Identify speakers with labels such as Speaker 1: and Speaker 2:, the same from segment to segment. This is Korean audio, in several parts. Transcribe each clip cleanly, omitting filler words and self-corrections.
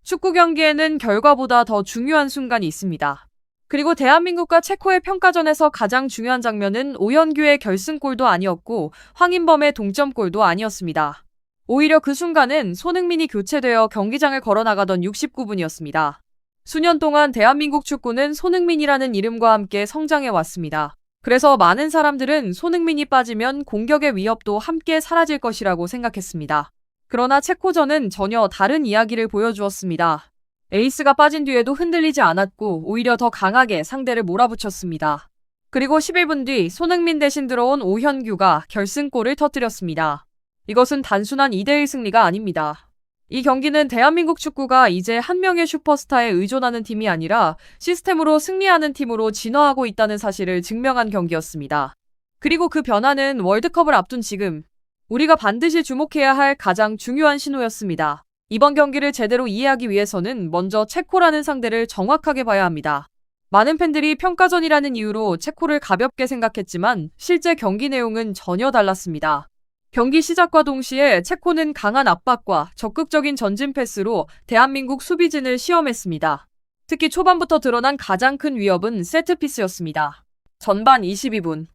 Speaker 1: 축구 경기에는 결과보다 더 중요한 순간이 있습니다. 그리고 대한민국과 체코의 평가전에서 가장 중요한 장면은 오현규의 결승골도 아니었고 황인범의 동점골도 아니었습니다. 오히려 그 순간은 손흥민이 교체되어 경기장을 걸어나가던 69분이었습니다. 수년 동안 대한민국 축구는 손흥민이라는 이름과 함께 성장해 왔습니다. 그래서 많은 사람들은 손흥민이 빠지면 공격의 위협도 함께 사라질 것이라고 생각했습니다. 그러나 체코전은 전혀 다른 이야기를 보여주었습니다. 에이스가 빠진 뒤에도 흔들리지 않았고 오히려 더 강하게 상대를 몰아붙였습니다. 그리고 11분 뒤 손흥민 대신 들어온 오현규가 결승골을 터뜨렸습니다. 이것은 단순한 2대1 승리가 아닙니다. 이 경기는 대한민국 축구가 이제 한 명의 슈퍼스타에 의존하는 팀이 아니라 시스템으로 승리하는 팀으로 진화하고 있다는 사실을 증명한 경기였습니다. 그리고 그 변화는 월드컵을 앞둔 지금 우리가 반드시 주목해야 할 가장 중요한 신호였습니다. 이번 경기를 제대로 이해하기 위해서는 먼저 체코라는 상대를 정확하게 봐야 합니다. 많은 팬들이 평가전이라는 이유로 체코를 가볍게 생각했지만 실제 경기 내용은 전혀 달랐습니다. 경기 시작과 동시에 체코는 강한 압박과 적극적인 전진 패스로 대한민국 수비진을 시험했습니다. 특히 초반부터 드러난 가장 큰 위협은 세트피스였습니다. 전반 22분.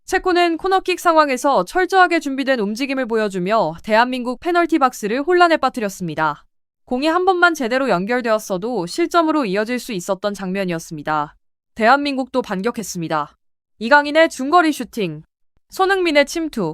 Speaker 1: 체코는 코너킥 상황에서 철저하게 준비된 움직임을 보여주며 대한민국 페널티 박스를 혼란에 빠뜨렸습니다. 공이 한 번만 제대로 연결되었어도 실점으로 이어질 수 있었던 장면이었습니다. 대한민국도 반격했습니다. 이강인의 중거리 슈팅, 손흥민의 침투,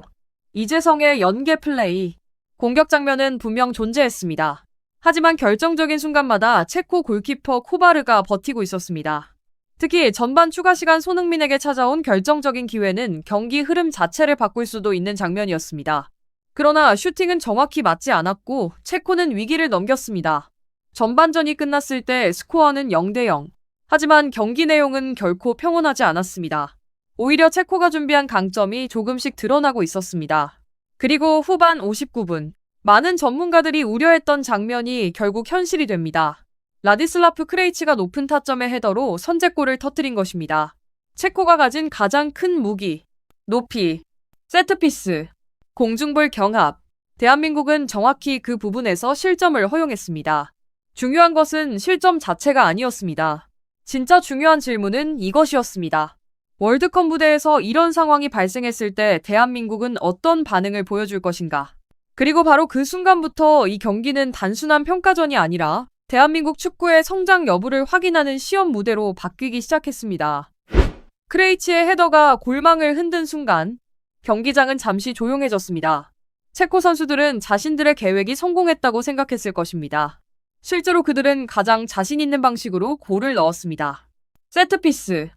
Speaker 1: 이재성의 연계 플레이, 공격 장면은 분명 존재했습니다. 하지만 결정적인 순간마다 체코 골키퍼 코바르가 버티고 있었습니다. 특히 전반 추가 시간 손흥민에게 찾아온 결정적인 기회는 경기 흐름 자체를 바꿀 수도 있는 장면이었습니다. 그러나 슈팅은 정확히 맞지 않았고 체코는 위기를 넘겼습니다. 전반전이 끝났을 때 스코어는 0대0. 하지만 경기 내용은 결코 평온하지 않았습니다. 오히려 체코가 준비한 강점이 조금씩 드러나고 있었습니다. 그리고 후반 59분. 많은 전문가들이 우려했던 장면이 결국 현실이 됩니다. 라디슬라프 크레이치가 높은 타점의 헤더로 선제골을 터뜨린 것입니다. 체코가 가진 가장 큰 무기, 높이, 세트피스, 공중볼 경합. 대한민국은 정확히 그 부분에서 실점을 허용했습니다. 중요한 것은 실점 자체가 아니었습니다. 진짜 중요한 질문은 이것이었습니다. 월드컵 무대에서 이런 상황이 발생했을 때 대한민국은 어떤 반응을 보여줄 것인가? 그리고 바로 그 순간부터 이 경기는 단순한 평가전이 아니라 대한민국 축구의 성장 여부를 확인하는 시험 무대로 바뀌기 시작했습니다. 크레이치의 헤더가 골망을 흔든 순간 경기장은 잠시 조용해졌습니다. 체코 선수들은 자신들의 계획이 성공했다고 생각했을 것입니다. 실제로 그들은 가장 자신 있는 방식으로 골을 넣었습니다. 세트피스,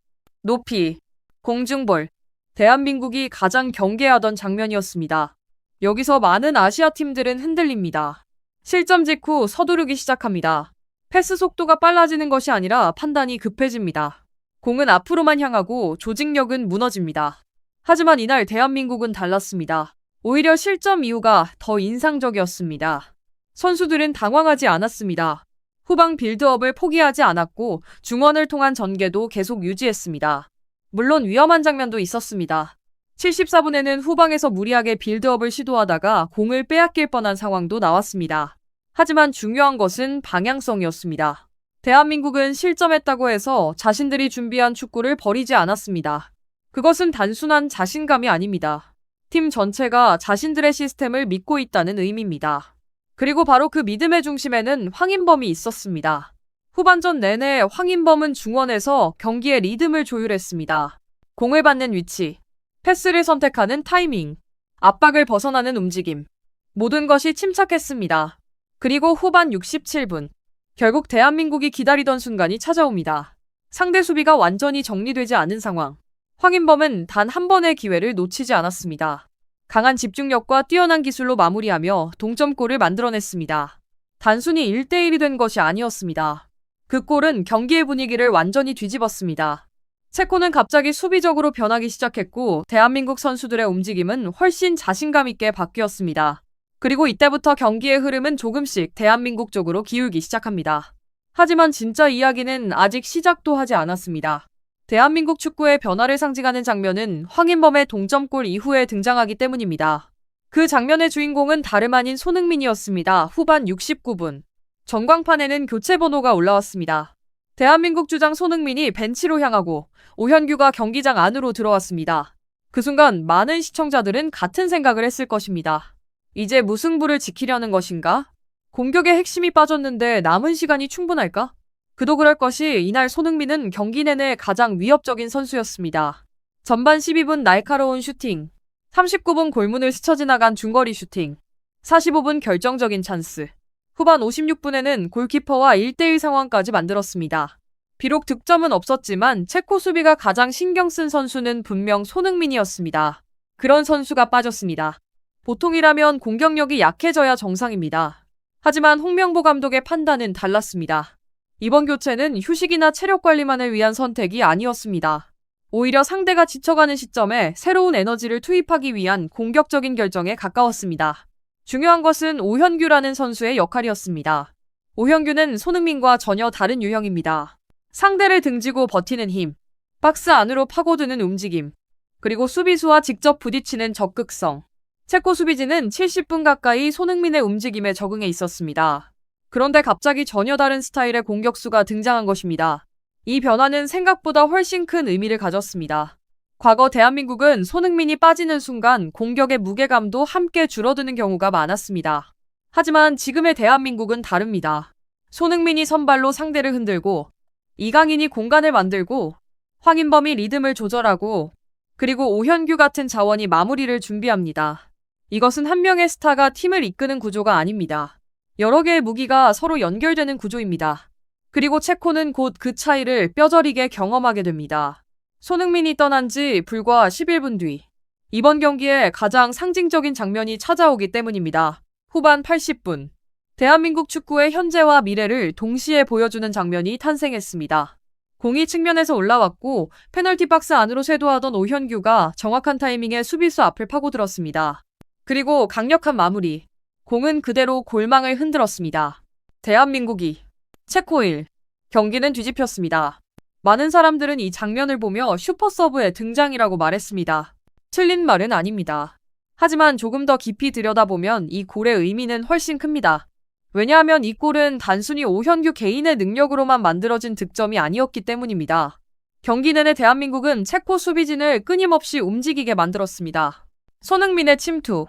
Speaker 1: 높이, 공중볼. 대한민국이 가장 경계하던 장면이었습니다. 여기서 많은 아시아 팀들은 흔들립니다. 실점 직후 서두르기 시작합니다. 패스 속도가 빨라지는 것이 아니라 판단이 급해집니다. 공은 앞으로만 향하고 조직력은 무너집니다. 하지만 이날 대한민국은 달랐습니다. 오히려 실점 이후가 더 인상적이었습니다. 선수들은 당황하지 않았습니다. 후방 빌드업을 포기하지 않았고 중원을 통한 전개도 계속 유지했습니다. 물론 위험한 장면도 있었습니다. 74분에는 후방에서 무리하게 빌드업을 시도하다가 공을 빼앗길 뻔한 상황도 나왔습니다. 하지만 중요한 것은 방향성이었습니다. 대한민국은 실점했다고 해서 자신들이 준비한 축구를 버리지 않았습니다. 그것은 단순한 자신감이 아닙니다. 팀 전체가 자신들의 시스템을 믿고 있다는 의미입니다. 그리고 바로 그 믿음의 중심에는 황인범이 있었습니다. 후반전 내내 황인범은 중원에서 경기의 리듬을 조율했습니다. 공을 받는 위치, 패스를 선택하는 타이밍, 압박을 벗어나는 움직임. 모든 것이 침착했습니다. 그리고 후반 67분. 결국 대한민국이 기다리던 순간이 찾아옵니다. 상대 수비가 완전히 정리되지 않은 상황. 황인범은 단 한 번의 기회를 놓치지 않았습니다. 강한 집중력과 뛰어난 기술로 마무리하며 동점골을 만들어냈습니다. 단순히 1대1이 된 것이 아니었습니다. 그 골은 경기의 분위기를 완전히 뒤집었습니다. 체코는 갑자기 수비적으로 변하기 시작했고 대한민국 선수들의 움직임은 훨씬 자신감 있게 바뀌었습니다. 그리고 이때부터 경기의 흐름은 조금씩 대한민국 쪽으로 기울기 시작합니다. 하지만 진짜 이야기는 아직 시작도 하지 않았습니다. 대한민국 축구의 변화를 상징하는 장면은 황인범의 동점골 이후에 등장하기 때문입니다. 그 장면의 주인공은 다름 아닌 손흥민이었습니다. 후반 69분. 전광판에는 교체 번호가 올라왔습니다. 대한민국 주장 손흥민이 벤치로 향하고 오현규가 경기장 안으로 들어왔습니다. 그 순간 많은 시청자들은 같은 생각을 했을 것입니다. 이제 무승부를 지키려는 것인가? 공격의 핵심이 빠졌는데 남은 시간이 충분할까? 그도 그럴 것이 이날 손흥민은 경기 내내 가장 위협적인 선수였습니다. 전반 12분 날카로운 슈팅, 39분 골문을 스쳐 지나간 중거리 슈팅, 45분 결정적인 찬스, 후반 56분에는 골키퍼와 1대1 상황까지 만들었습니다. 비록 득점은 없었지만 체코 수비가 가장 신경 쓴 선수는 분명 손흥민이었습니다. 그런 선수가 빠졌습니다. 보통이라면 공격력이 약해져야 정상입니다. 하지만 홍명보 감독의 판단은 달랐습니다. 이번 교체는 휴식이나 체력 관리만을 위한 선택이 아니었습니다. 오히려 상대가 지쳐가는 시점에 새로운 에너지를 투입하기 위한 공격적인 결정에 가까웠습니다. 중요한 것은 오현규라는 선수의 역할이었습니다. 오현규는 손흥민과 전혀 다른 유형입니다. 상대를 등지고 버티는 힘, 박스 안으로 파고드는 움직임, 그리고 수비수와 직접 부딪히는 적극성. 체코 수비진은 70분 가까이 손흥민의 움직임에 적응해 있었습니다. 그런데 갑자기 전혀 다른 스타일의 공격수가 등장한 것입니다. 이 변화는 생각보다 훨씬 큰 의미를 가졌습니다. 과거 대한민국은 손흥민이 빠지는 순간 공격의 무게감도 함께 줄어드는 경우가 많았습니다. 하지만 지금의 대한민국은 다릅니다. 손흥민이 선발로 상대를 흔들고, 이강인이 공간을 만들고, 황인범이 리듬을 조절하고, 그리고 오현규 같은 자원이 마무리를 준비합니다. 이것은 한 명의 스타가 팀을 이끄는 구조가 아닙니다. 여러 개의 무기가 서로 연결되는 구조입니다. 그리고 체코는 곧 그 차이를 뼈저리게 경험하게 됩니다. 손흥민이 떠난 지 불과 11분 뒤, 이번 경기에 가장 상징적인 장면이 찾아오기 때문입니다. 후반 80분, 대한민국 축구의 현재와 미래를 동시에 보여주는 장면이 탄생했습니다. 공이 측면에서 올라왔고 페널티 박스 안으로 쇄도하던 오현규가 정확한 타이밍에 수비수 앞을 파고들었습니다. 그리고 강력한 마무리, 공은 그대로 골망을 흔들었습니다. 대한민국이 체코 1, 경기는 뒤집혔습니다. 많은 사람들은 이 장면을 보며 슈퍼서브의 등장이라고 말했습니다. 틀린 말은 아닙니다. 하지만 조금 더 깊이 들여다보면 이 골의 의미는 훨씬 큽니다. 왜냐하면 이 골은 단순히 오현규 개인의 능력으로만 만들어진 득점이 아니었기 때문입니다. 경기 내내 대한민국은 체코 수비진을 끊임없이 움직이게 만들었습니다. 손흥민의 침투,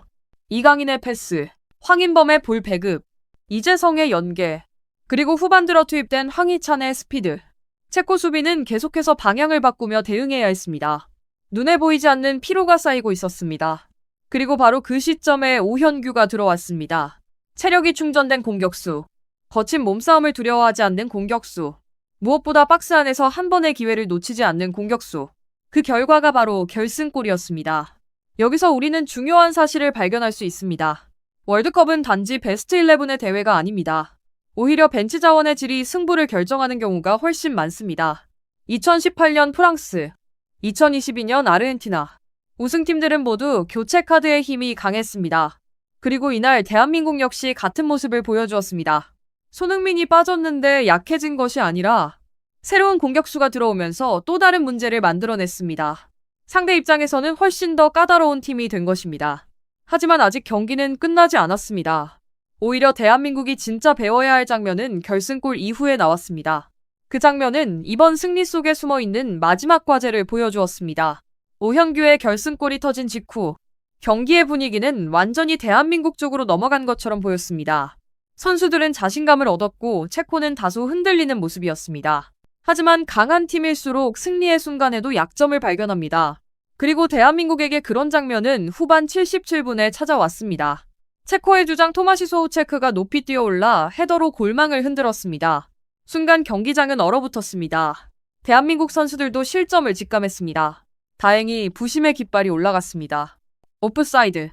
Speaker 1: 이강인의 패스, 황인범의 볼 배급, 이재성의 연계, 그리고 후반 들어 투입된 황희찬의 스피드. 체코 수비는 계속해서 방향을 바꾸며 대응해야 했습니다. 눈에 보이지 않는 피로가 쌓이고 있었습니다. 그리고 바로 그 시점에 오현규가 들어왔습니다. 체력이 충전된 공격수, 거친 몸싸움을 두려워하지 않는 공격수, 무엇보다 박스 안에서 한 번의 기회를 놓치지 않는 공격수. 그 결과가 바로 결승골이었습니다. 여기서 우리는 중요한 사실을 발견할 수 있습니다. 월드컵은 단지 베스트 11의 대회가 아닙니다. 오히려 벤치 자원의 질이 승부를 결정하는 경우가 훨씬 많습니다. 2018년 프랑스, 2022년 아르헨티나. 우승팀들은 모두 교체 카드의 힘이 강했습니다. 그리고 이날 대한민국 역시 같은 모습을 보여주었습니다. 손흥민이 빠졌는데 약해진 것이 아니라 새로운 공격수가 들어오면서 또 다른 문제를 만들어냈습니다. 상대 입장에서는 훨씬 더 까다로운 팀이 된 것입니다. 하지만 아직 경기는 끝나지 않았습니다. 오히려 대한민국이 진짜 배워야 할 장면은 결승골 이후에 나왔습니다. 그 장면은 이번 승리 속에 숨어있는 마지막 과제를 보여주었습니다. 오현규의 결승골이 터진 직후 경기의 분위기는 완전히 대한민국 쪽으로 넘어간 것처럼 보였습니다. 선수들은 자신감을 얻었고 체코는 다소 흔들리는 모습이었습니다. 하지만 강한 팀일수록 승리의 순간에도 약점을 발견합니다. 그리고 대한민국에게 그런 장면은 후반 77분에 찾아왔습니다. 체코의 주장 토마시소 우체크가 높이 뛰어올라 헤더로 골망을 흔들었습니다. 순간 경기장은 얼어붙었습니다. 대한민국 선수들도 실점을 직감했습니다. 다행히 부심의 깃발이 올라갔습니다. 오프사이드.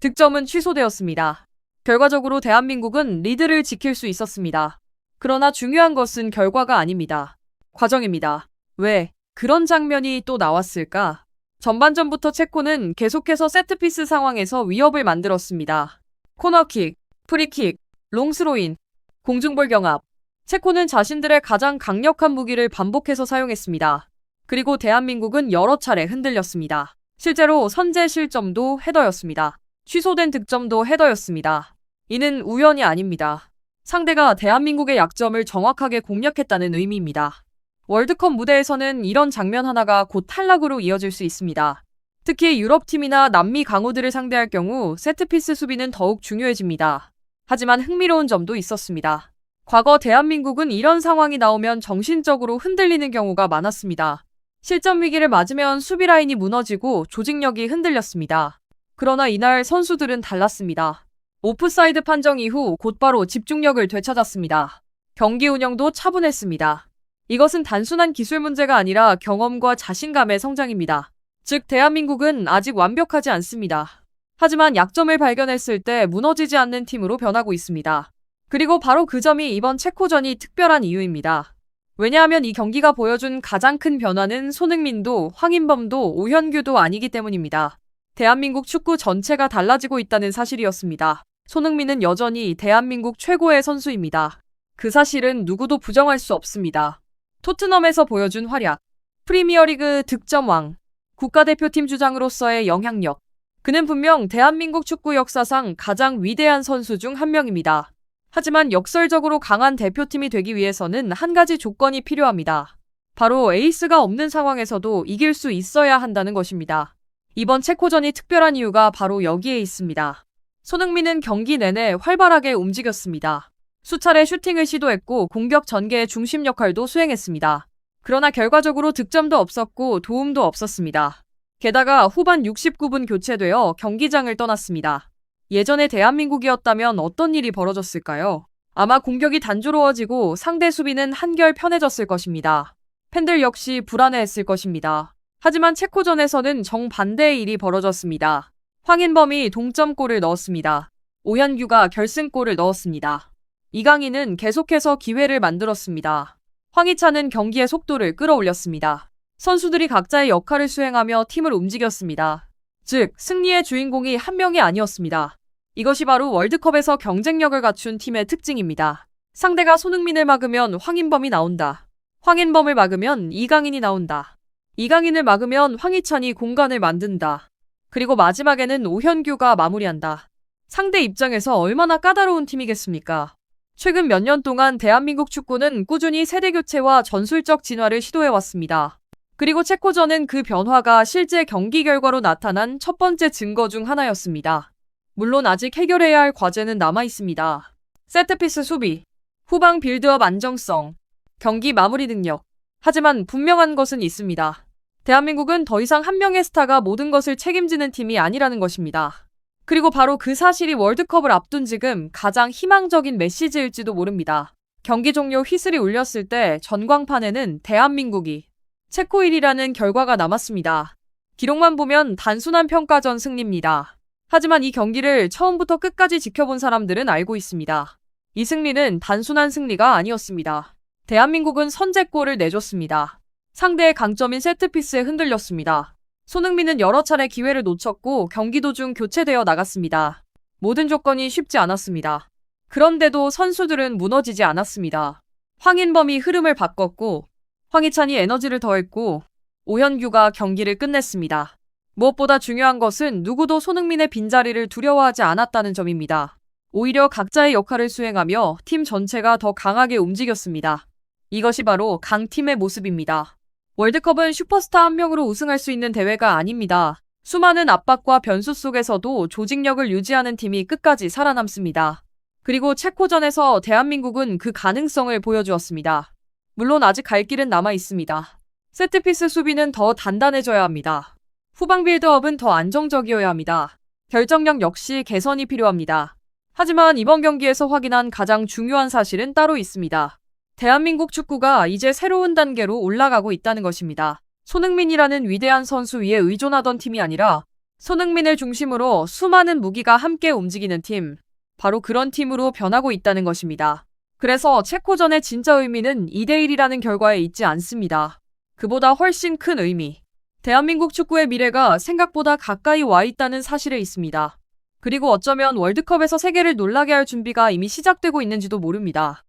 Speaker 1: 득점은 취소되었습니다. 결과적으로 대한민국은 리드를 지킬 수 있었습니다. 그러나 중요한 것은 결과가 아닙니다. 과정입니다. 왜 그런 장면이 또 나왔을까? 전반전부터 체코는 계속해서 세트피스 상황에서 위협을 만들었습니다. 코너킥, 프리킥, 롱스로인, 공중볼 경합. 체코는 자신들의 가장 강력한 무기를 반복해서 사용했습니다. 그리고 대한민국은 여러 차례 흔들렸습니다. 실제로 선제 실점도 헤더였습니다. 취소된 득점도 헤더였습니다. 이는 우연이 아닙니다. 상대가 대한민국의 약점을 정확하게 공략했다는 의미입니다. 월드컵 무대에서는 이런 장면 하나가 곧 탈락으로 이어질 수 있습니다. 특히 유럽팀이나 남미 강호들을 상대할 경우 세트피스 수비는 더욱 중요해집니다. 하지만 흥미로운 점도 있었습니다. 과거 대한민국은 이런 상황이 나오면 정신적으로 흔들리는 경우가 많았습니다. 실점 위기를 맞으면 수비 라인이 무너지고 조직력이 흔들렸습니다. 그러나 이날 선수들은 달랐습니다. 오프사이드 판정 이후 곧바로 집중력을 되찾았습니다. 경기 운영도 차분했습니다. 이것은 단순한 기술 문제가 아니라 경험과 자신감의 성장입니다. 즉, 대한민국은 아직 완벽하지 않습니다. 하지만 약점을 발견했을 때 무너지지 않는 팀으로 변하고 있습니다. 그리고 바로 그 점이 이번 체코전이 특별한 이유입니다. 왜냐하면 이 경기가 보여준 가장 큰 변화는 손흥민도 황인범도 오현규도 아니기 때문입니다. 대한민국 축구 전체가 달라지고 있다는 사실이었습니다. 손흥민은 여전히 대한민국 최고의 선수입니다. 그 사실은 누구도 부정할 수 없습니다. 토트넘에서 보여준 활약, 프리미어리그 득점왕, 국가대표팀 주장으로서의 영향력. 그는 분명 대한민국 축구 역사상 가장 위대한 선수 중 한 명입니다. 하지만 역설적으로 강한 대표팀이 되기 위해서는 한 가지 조건이 필요합니다. 바로 에이스가 없는 상황에서도 이길 수 있어야 한다는 것입니다. 이번 체코전이 특별한 이유가 바로 여기에 있습니다. 손흥민은 경기 내내 활발하게 움직였습니다. 수차례 슈팅을 시도했고 공격 전개의 중심 역할도 수행했습니다. 그러나 결과적으로 득점도 없었고 도움도 없었습니다. 게다가 후반 69분 교체되어 경기장을 떠났습니다. 예전의 대한민국이었다면 어떤 일이 벌어졌을까요? 아마 공격이 단조로워지고 상대 수비는 한결 편해졌을 것입니다. 팬들 역시 불안해했을 것입니다. 하지만 체코전에서는 정반대의 일이 벌어졌습니다. 황인범이 동점골을 넣었습니다. 오현규가 결승골을 넣었습니다. 이강인은 계속해서 기회를 만들었습니다. 황희찬은 경기의 속도를 끌어올렸습니다. 선수들이 각자의 역할을 수행하며 팀을 움직였습니다. 즉, 승리의 주인공이 한 명이 아니었습니다. 이것이 바로 월드컵에서 경쟁력을 갖춘 팀의 특징입니다. 상대가 손흥민을 막으면 황인범이 나온다. 황인범을 막으면 이강인이 나온다. 이강인을 막으면 황희찬이 공간을 만든다. 그리고 마지막에는 오현규가 마무리한다. 상대 입장에서 얼마나 까다로운 팀이겠습니까? 최근 몇 년 동안 대한민국 축구는 꾸준히 세대교체와 전술적 진화를 시도해왔습니다. 그리고 체코전은 그 변화가 실제 경기 결과로 나타난 첫 번째 증거 중 하나였습니다. 물론 아직 해결해야 할 과제는 남아있습니다. 세트피스 수비, 후방 빌드업 안정성, 경기 마무리 능력. 하지만 분명한 것은 있습니다. 대한민국은 더 이상 한 명의 스타가 모든 것을 책임지는 팀이 아니라는 것입니다. 그리고 바로 그 사실이 월드컵을 앞둔 지금 가장 희망적인 메시지일지도 모릅니다. 경기 종료 휘슬이 울렸을 때 전광판에는 대한민국이 체코 1위라는 결과가 남았습니다. 기록만 보면 단순한 평가전 승리입니다. 하지만 이 경기를 처음부터 끝까지 지켜본 사람들은 알고 있습니다. 이 승리는 단순한 승리가 아니었습니다. 대한민국은 선제골을 내줬습니다. 상대의 강점인 세트피스에 흔들렸습니다. 손흥민은 여러 차례 기회를 놓쳤고 경기 도중 교체되어 나갔습니다. 모든 조건이 쉽지 않았습니다. 그런데도 선수들은 무너지지 않았습니다. 황인범이 흐름을 바꿨고 황희찬이 에너지를 더했고 오현규가 경기를 끝냈습니다. 무엇보다 중요한 것은 누구도 손흥민의 빈자리를 두려워하지 않았다는 점입니다. 오히려 각자의 역할을 수행하며 팀 전체가 더 강하게 움직였습니다. 이것이 바로 강팀의 모습입니다. 월드컵은 슈퍼스타 한 명으로 우승할 수 있는 대회가 아닙니다. 수많은 압박과 변수 속에서도 조직력을 유지하는 팀이 끝까지 살아남습니다. 그리고 체코전에서 대한민국은 그 가능성을 보여주었습니다. 물론 아직 갈 길은 남아 있습니다. 세트피스 수비는 더 단단해져야 합니다. 후방 빌드업은 더 안정적이어야 합니다. 결정력 역시 개선이 필요합니다. 하지만 이번 경기에서 확인한 가장 중요한 사실은 따로 있습니다. 대한민국 축구가 이제 새로운 단계로 올라가고 있다는 것입니다. 손흥민이라는 위대한 선수 위에 의존하던 팀이 아니라 손흥민을 중심으로 수많은 무기가 함께 움직이는 팀, 바로 그런 팀으로 변하고 있다는 것입니다. 그래서 체코전의 진짜 의미는 2대1이라는 결과에 있지 않습니다. 그보다 훨씬 큰 의미. 대한민국 축구의 미래가 생각보다 가까이 와 있다는 사실에 있습니다. 그리고 어쩌면 월드컵에서 세계를 놀라게 할 준비가 이미 시작되고 있는지도 모릅니다.